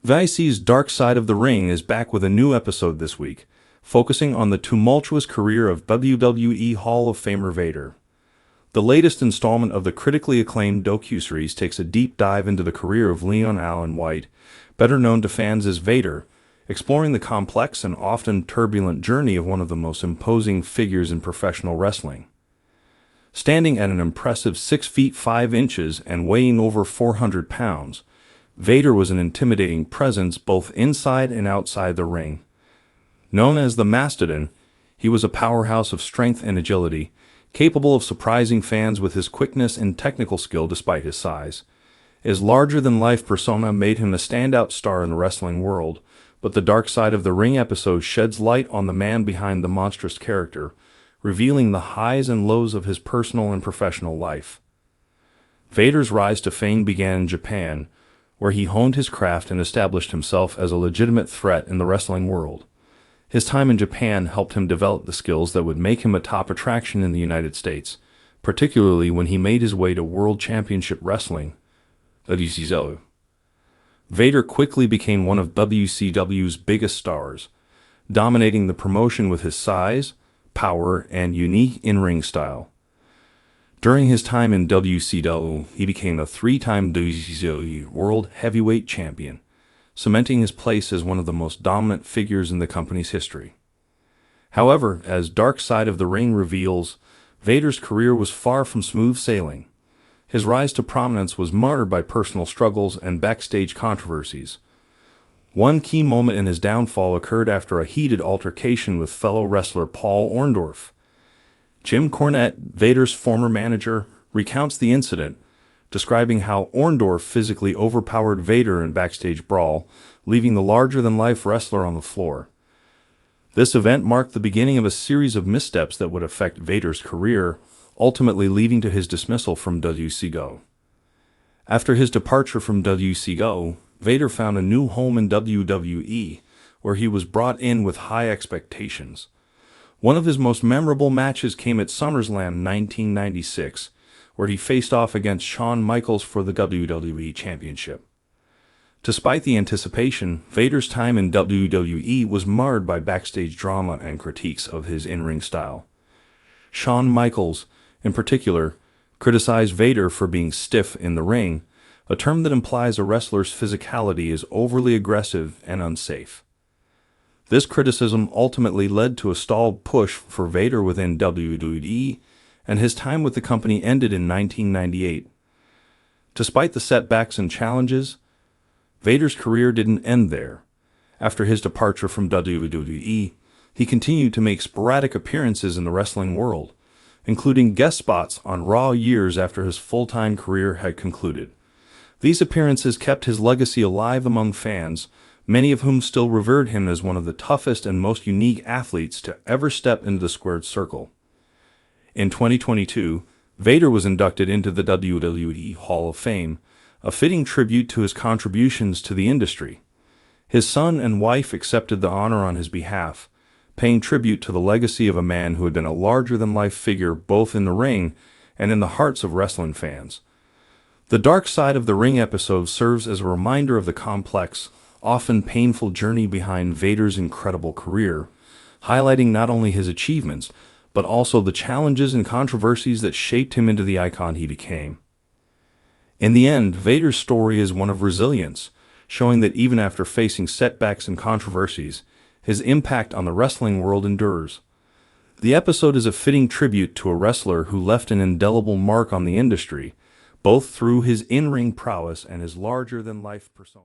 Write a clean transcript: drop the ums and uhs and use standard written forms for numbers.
Vader's Dark Side of the Ring is back with a new episode this week, focusing on the tumultuous career of WWE Hall of Famer Vader. The latest installment of the critically acclaimed docuseries takes a deep dive into the career of Leon Allen White, better known to fans as Vader, exploring the complex and often turbulent journey of one of the most imposing figures in professional wrestling. Standing at an impressive 6 feet 5 inches and weighing over 400 pounds, Vader was an intimidating presence both inside and outside the ring. Known as the Mastodon, he was a powerhouse of strength and agility, capable of surprising fans with his quickness and technical skill despite his size. His larger-than-life persona made him a standout star in the wrestling world, but the Dark Side of the Ring episode sheds light on the man behind the monstrous character, revealing the highs and lows of his personal and professional life. Vader's rise to fame began in Japan, where he honed his craft and established himself as a legitimate threat in the wrestling world. His time in Japan helped him develop the skills that would make him a top attraction in the United States, particularly when he made his way to World Championship Wrestling, WCW. Vader quickly became one of WCW's biggest stars, dominating the promotion with his size, power, and unique in-ring style. During his time in WCW, he became a 3-time WCW World Heavyweight Champion, cementing his place as one of the most dominant figures in the company's history. However, as Dark Side of the Ring reveals, Vader's career was far from smooth sailing. His rise to prominence was marred by personal struggles and backstage controversies. One key moment in his downfall occurred after a heated altercation with fellow wrestler Paul Orndorff. Jim Cornette, Vader's former manager, recounts the incident, describing how Orndorff physically overpowered Vader in a backstage brawl, leaving the larger-than-life wrestler on the floor. This event marked the beginning of a series of missteps that would affect Vader's career, ultimately leading to his dismissal from WCW. After his departure from WCW, Vader found a new home in WWE, where he was brought in with high expectations. One of his most memorable matches came at SummerSlam 1996, where he faced off against Shawn Michaels for the WWE Championship. Despite the anticipation, Vader's time in WWE was marred by backstage drama and critiques of his in-ring style. Shawn Michaels, in particular, criticized Vader for being stiff in the ring, a term that implies a wrestler's physicality is overly aggressive and unsafe. This criticism ultimately led to a stalled push for Vader within WWE, and his time with the company ended in 1998. Despite the setbacks and challenges, Vader's career didn't end there. After his departure from WWE, he continued to make sporadic appearances in the wrestling world, including guest spots on Raw years after his full-time career had concluded. These appearances kept his legacy alive among fans, many of whom still revered him as one of the toughest and most unique athletes to ever step into the squared circle. In 2022, Vader was inducted into the WWE Hall of Fame, a fitting tribute to his contributions to the industry. His son and wife accepted the honor on his behalf, paying tribute to the legacy of a man who had been a larger-than-life figure both in the ring and in the hearts of wrestling fans. The Dark Side of the Ring episode serves as a reminder of the complex, often painful journey behind Vader's incredible career, highlighting not only his achievements, but also the challenges and controversies that shaped him into the icon he became. In the end, Vader's story is one of resilience, showing that even after facing setbacks and controversies, his impact on the wrestling world endures. The episode is a fitting tribute to a wrestler who left an indelible mark on the industry, both through his in-ring prowess and his larger-than-life persona.